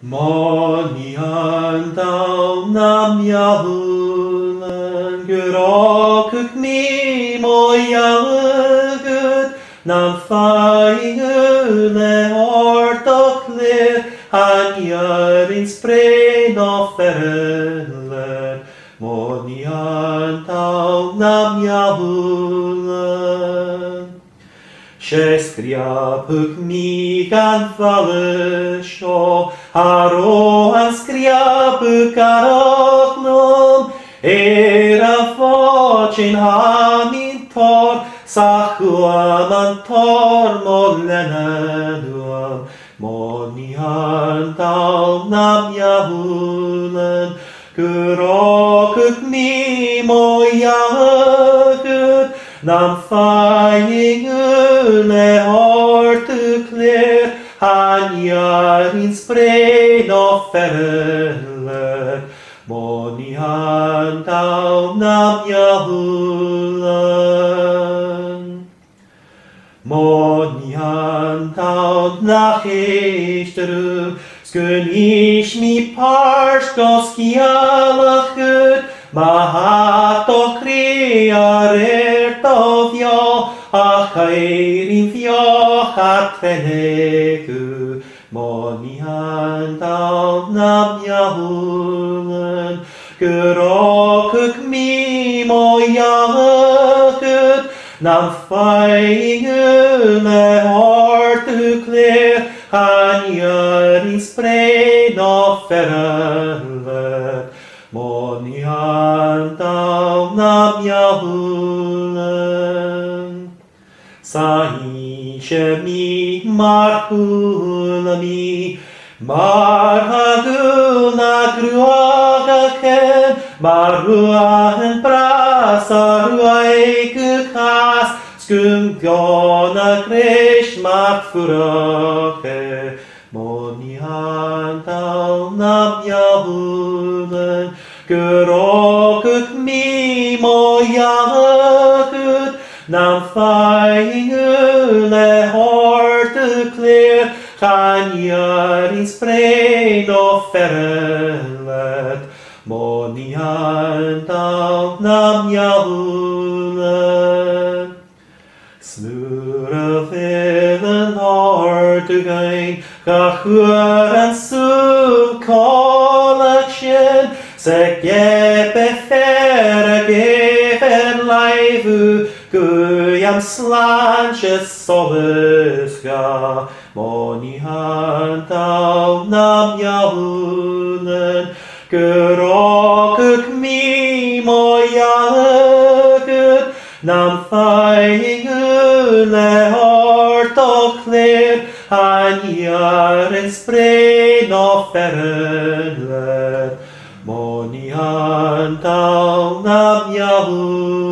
Manian daum nam yahulen gerakuk mi mo yahugut nam faingule ortoklir han yarin spren offerlen Manian daum nam yahulen Skriapuk mi gan valesho, aro an skriapuk arochnum, era focin hamin tor, sachuam an tor molenaduam, monian daum nam yahulen, kurokuk mi mo yahut, nam faingule ortukler, han jarin spren offerler, monian daum nam yahulen. Monian daum nach esteru, skun ish mi parskos kialachut, Mahato kriar tofio, achairin fio hatreneku, monian daum nam yahulen, kurokuk mi mo yahut, nam faingule ortukler, han jarin spren offerler, Monian daum nam yahulen. Saishe mi marhulami, marhaguna gruagaken, marhuahen prasaruaikukas, skumgona krishmak furache, Monian daum nam yahulen, kurokuk mi mo yahut, nam faingule ortukler, han jarin spren offerlet, monian daum nam yahulen. Snura velen ortugain, kachuan su collection, Sek befer gefer laivu, guyam slanches sobeska, monian daum nam yahulen, kurokuk mi mo yahugut, nam faingule ortokler, han jarin spren offerler, Monian daum nam yahulen.